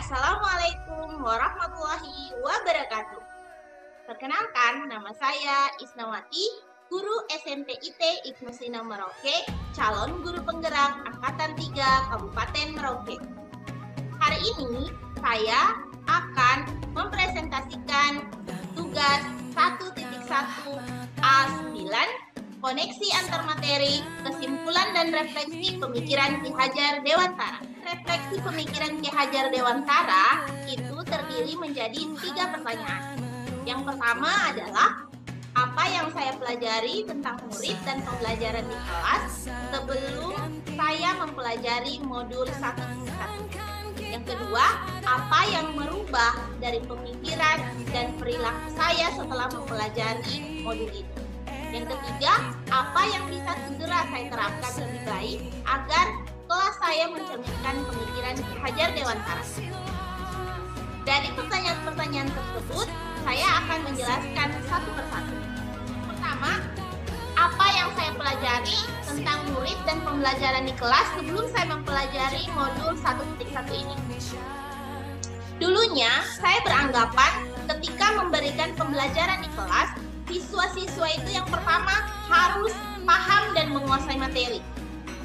Assalamualaikum warahmatullahi wabarakatuh. Perkenalkan, nama saya Isnawati, guru SMP IT Ibnu Sina Merauke, calon guru penggerak Angkatan 3 Kabupaten Merauke. Hari ini saya akan mempresentasikan tugas 1.1 A9, koneksi antar materi, kesimpulan dan refleksi pemikiran Ki Hajar Dewantara. Refleksi pemikiran Ki Hajar Dewantara itu terdiri menjadi 3 pertanyaan. Yang pertama adalah, apa yang saya pelajari tentang murid dan pembelajaran di kelas sebelum saya mempelajari modul 1.1. Yang kedua, apa yang merubah dari pemikiran dan perilaku saya setelah mempelajari modul itu. Yang ketiga, apa yang bisa segera saya terapkan lebih baik agar kelas saya mencerminkan pemikiran Ki Hajar Dewantara. Dari pertanyaan-pertanyaan tersebut, saya akan menjelaskan satu persatu. Pertama, apa yang saya pelajari tentang murid dan pembelajaran di kelas sebelum saya mempelajari modul 1.1 ini. Dulunya, saya beranggapan ketika memberikan pembelajaran di kelas, siswa-siswa itu yang pertama harus paham dan menguasai materi.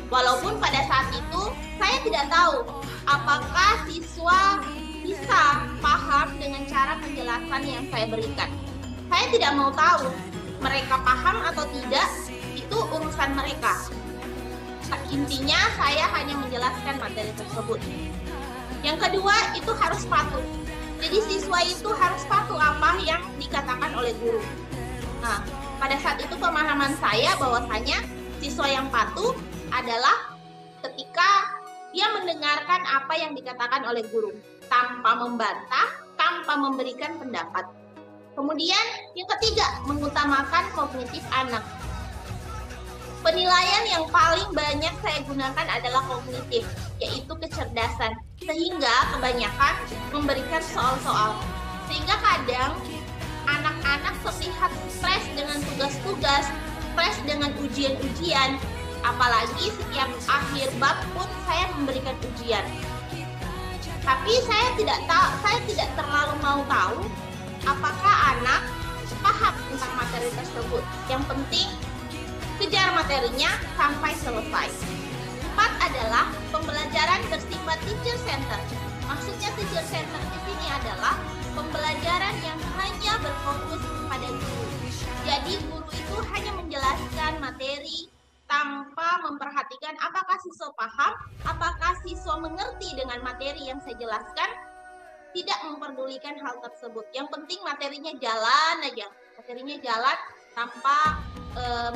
Walaupun pada saat itu saya tidak tahu apakah siswa bisa paham dengan cara penjelasan yang saya berikan. Saya tidak mau tahu mereka paham atau tidak, itu urusan mereka. Intinya saya hanya menjelaskan materi tersebut. Yang kedua, itu harus patuh. Jadi siswa itu harus patuh apa yang dikatakan oleh guru. Nah, pada saat itu pemahaman saya bahwasanya siswa yang patuh adalah ketika dia mendengarkan apa yang dikatakan oleh guru tanpa membantah, tanpa memberikan pendapat. Kemudian yang ketiga, mengutamakan kognitif anak. Penilaian yang paling banyak saya gunakan adalah kognitif, yaitu kecerdasan, sehingga kebanyakan memberikan soal-soal. Sehingga kadang anak-anak terlihat stres dengan tugas-tugas, stres dengan ujian-ujian, apalagi setiap akhir bab pun saya memberikan ujian. Tapi saya tidak terlalu mau tahu apakah anak paham tentang materi tersebut. Yang penting kejar materinya sampai selesai. 4 adalah pembelajaran bersifat teacher center. Maksudnya teacher center di sini adalah pembelajaran yang hanya berfokus pada guru. Jadi guru itu hanya menjelaskan materi tanpa memperhatikan apakah siswa paham, apakah siswa mengerti dengan materi yang saya jelaskan. Tidak memperdulikan hal tersebut. Yang penting materinya jalan aja. Materinya jalan tanpa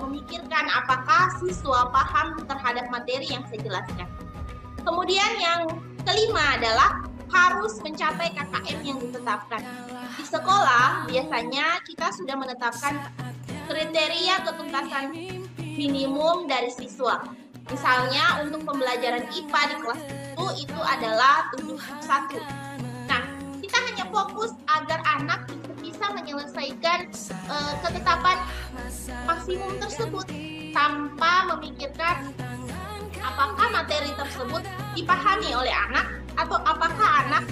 memikirkan apakah siswa paham terhadap materi yang saya jelaskan. Kemudian yang kelima adalah harus mencapai KKM yang ditetapkan. Di sekolah biasanya kita sudah menetapkan kriteria ketuntasan minimum dari siswa. Misalnya untuk pembelajaran IPA di kelas itu adalah 71. Nah, kita hanya fokus agar anak bisa menyelesaikan ketetapan maksimum tersebut tanpa memikirkan apakah materi tersebut dipahami oleh anak atau apakah anak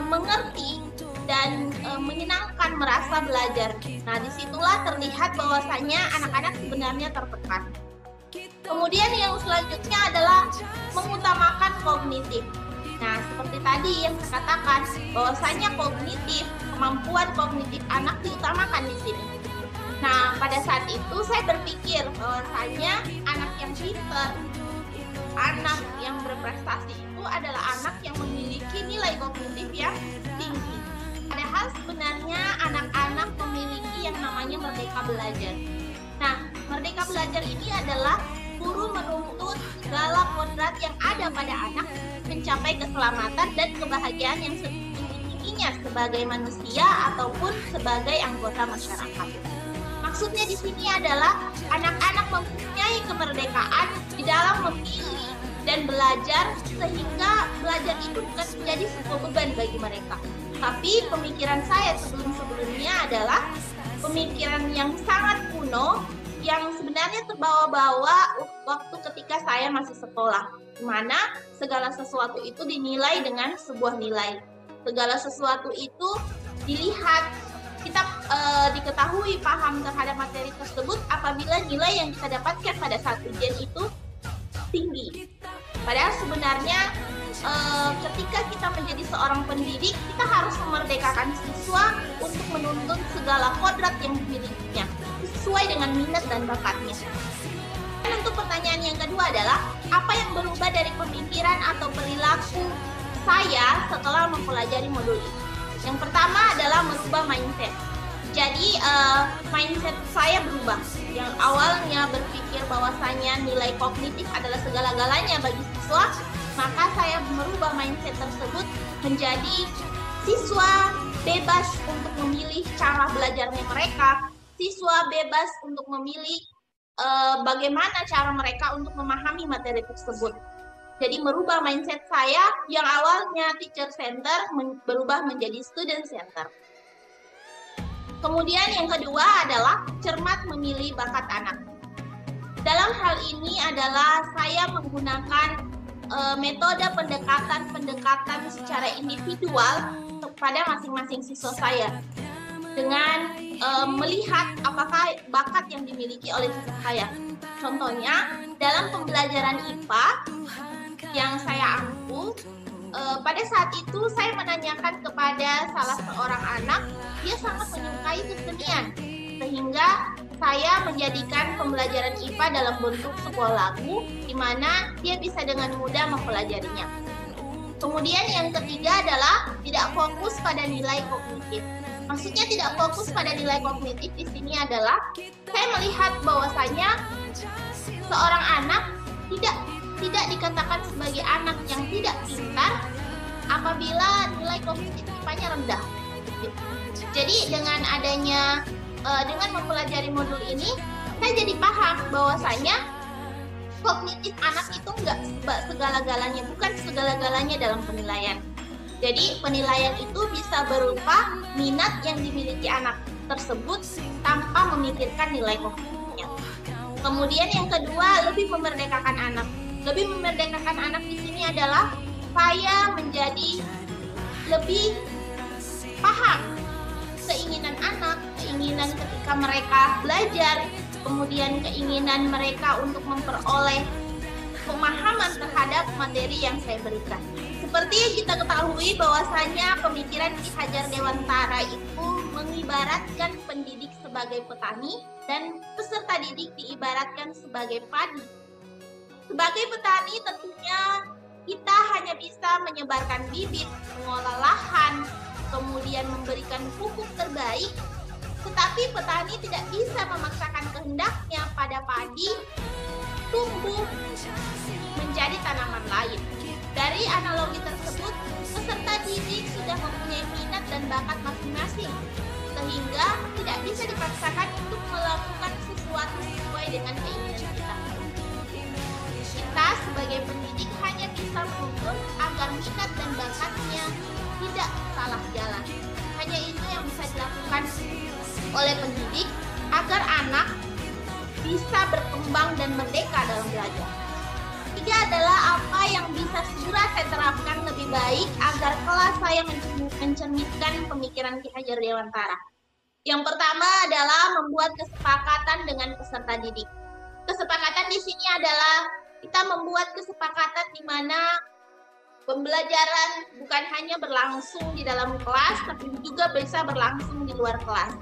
mengerti dan menyenangkan merasa belajar. Nah, disitulah terlihat bahwasanya anak-anak sebenarnya tertekan. Kemudian yang selanjutnya adalah mengutamakan kognitif. Nah, seperti tadi yang saya katakan, bahwasanya kognitif, kemampuan kognitif anak diutamakan di sini. Nah, pada saat itu saya berpikir bahwasanya anak yang pintar, anak yang berprestasi itu adalah anak yang memiliki nilai kognitif yang tinggi. Padahal sebenarnya anak-anak memiliki yang namanya merdeka belajar. Nah, merdeka belajar ini adalah guru menuntut segala kodrat yang ada pada anak mencapai keselamatan dan kebahagiaan yang setinggi-tingginya sebagai manusia ataupun sebagai anggota masyarakat. Maksudnya di sini adalah anak-anak mempunyai kemerdekaan di dalam memilih dan belajar, sehingga belajar itu bukan menjadi sebuah beban bagi mereka. Tapi pemikiran saya sebelum-sebelumnya adalah pemikiran yang sangat kuno, yang sebenarnya terbawa-bawa waktu ketika saya masih sekolah, di mana segala sesuatu itu dinilai dengan sebuah nilai. Segala sesuatu itu dilihat, kita diketahui paham terhadap materi tersebut apabila nilai yang kita dapatkan pada saat ujian itu tinggi. Padahal sebenarnya ketika kita menjadi seorang pendidik, kita harus memerdekakan siswa untuk menuntut segala kodrat yang dimilikinya sesuai dengan minat dan bakatnya. Dan untuk pertanyaan yang kedua adalah, apa yang berubah dari pemikiran atau perilaku saya setelah mempelajari modul ini? Yang pertama adalah merubah mindset. Jadi mindset saya berubah. Yang awalnya berpikir bahwasanya nilai kognitif adalah segala-galanya bagi siswa, maka saya merubah mindset tersebut menjadi siswa bebas untuk memilih cara belajarnya mereka, siswa bebas untuk memilih bagaimana cara mereka untuk memahami materi tersebut. Jadi merubah mindset saya yang awalnya teacher center berubah menjadi student center. Kemudian yang kedua adalah cermat memilih bakat anak. Dalam hal ini adalah saya menggunakan metode pendekatan secara individual kepada masing-masing siswa saya dengan melihat apakah bakat yang dimiliki oleh siswa saya. Contohnya dalam pembelajaran IPA yang saya ampu, pada saat itu saya menanyakan kepada salah seorang anak, dia sangat menyukai kesenian, sehingga saya menjadikan pembelajaran IPA dalam bentuk sebuah lagu, di mana dia bisa dengan mudah mempelajarinya. Kemudian yang ketiga adalah tidak fokus pada nilai kognitif. Maksudnya tidak fokus pada nilai kognitif di sini adalah saya melihat bahwasanya seorang anak tidak dikatakan sebagai anak yang tidak pintar apabila nilai kognitif IPA-nya rendah. Jadi dengan mempelajari modul ini, saya jadi paham bahwasanya kognitif anak itu enggak segala-galanya, bukan segala-galanya dalam penilaian. Jadi penilaian itu bisa berupa minat yang dimiliki anak tersebut tanpa memikirkan nilai kognitifnya. Kemudian yang kedua, lebih memerdekakan anak. Lebih memerdekakan anak di sini adalah saya menjadi lebih paham keinginan anak, keinginan ketika mereka belajar, kemudian keinginan mereka untuk memperoleh pemahaman terhadap materi yang saya berikan. Seperti yang kita ketahui bahwasanya pemikiran Ki Hajar Dewantara itu mengibaratkan pendidik sebagai petani dan peserta didik diibaratkan sebagai padi. Sebagai petani tentunya kita hanya bisa menyebarkan bibit, mengolah lahan, kemudian memberikan pupuk terbaik, tetapi petani tidak bisa memaksakan kehendaknya pada padi tumbuh menjadi tanaman lain. Dari analogi tersebut, peserta didik sudah mempunyai minat dan bakat masing-masing, sehingga tidak bisa dipaksakan untuk melakukan sesuatu sesuai dengan keinginan kita. Kita sebagai pendidik hanya bisa menuntun agar minat dan bakatnya tidak salah jalan. Hanya itu yang bisa dilakukan oleh pendidik agar anak bisa berkembang dan merdeka dalam belajar. Ketiga adalah apa yang bisa segera saya terapkan lebih baik agar kelas saya mencerminkan pemikiran Ki Hajar Dewantara. Yang pertama adalah membuat kesepakatan dengan peserta didik. Kesepakatan di sini adalah kita membuat kesepakatan di mana pembelajaran bukan hanya berlangsung di dalam kelas, tapi juga bisa berlangsung di luar kelas.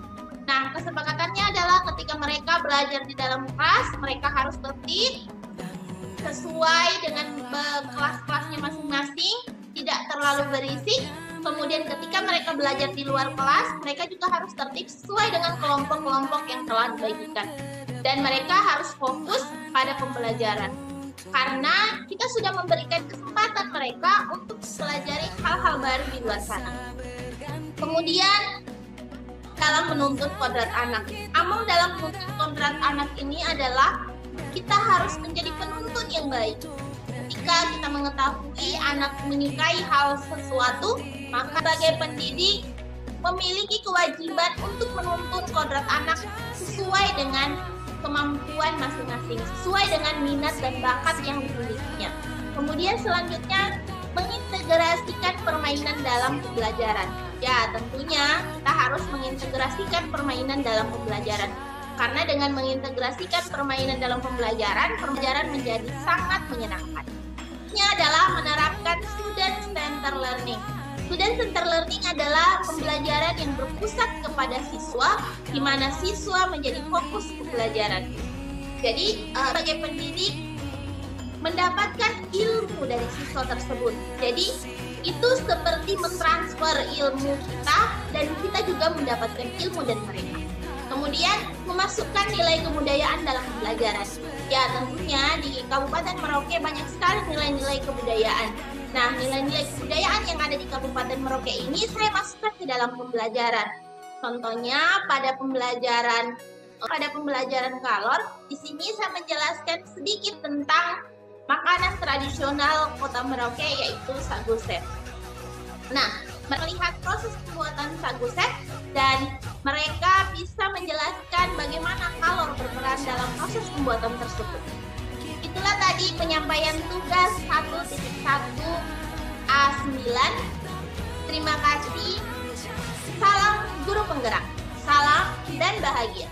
Nah, kesepakatannya adalah ketika mereka belajar di dalam kelas, mereka harus tertib, sesuai dengan kelas-kelasnya masing-masing, tidak terlalu berisik. Kemudian ketika mereka belajar di luar kelas, mereka juga harus tertib sesuai dengan kelompok-kelompok yang telah dibagikan. Dan mereka harus fokus pada pembelajaran. Karena kita sudah memberikan kesempatan mereka untuk mempelajari hal-hal baru di luar sana. Kemudian dalam menuntut kodrat anak. Among dalam menuntut kodrat anak ini adalah kita harus menjadi penuntun yang baik. Ketika kita mengetahui anak menyukai hal sesuatu, maka sebagai pendidik memiliki kewajiban untuk menuntun kodrat anak sesuai dengan kemampuan masing-masing, sesuai dengan minat dan bakat yang dimilikinya. Kemudian selanjutnya mengintegrasikan permainan dalam pembelajaran. Ya, tentunya kita harus mengintegrasikan permainan dalam pembelajaran. Karena dengan mengintegrasikan permainan dalam pembelajaran menjadi sangat menyenangkan. Ini adalah menerapkan student-centered learning. Student-centered learning adalah pembelajaran yang berpusat kepada siswa, di mana siswa menjadi fokus pembelajaran. Jadi, sebagai pendidik, mendapatkan ilmu dari siswa tersebut. Jadi, itu seperti mentransfer ilmu kita dan kita juga mendapatkan ilmu dari mereka. Kemudian memasukkan nilai kebudayaan dalam pembelajaran. Ya, tentunya di Kabupaten Merauke banyak sekali nilai-nilai kebudayaan. Nah, nilai-nilai kebudayaan yang ada di Kabupaten Merauke ini saya masukkan ke dalam pembelajaran. Contohnya pada pembelajaran Kalor, di sini saya menjelaskan sedikit tentang makanan tradisional Kota Merauke, yaitu sagu sep. Nah, melihat proses pembuatan sagu sep dan mereka bisa menjelaskan bagaimana Kalor berperan dalam proses pembuatan tersebut. Itulah tadi penyampaian tugas 1.1A9. Terima kasih. Salam guru penggerak. Salam dan bahagia.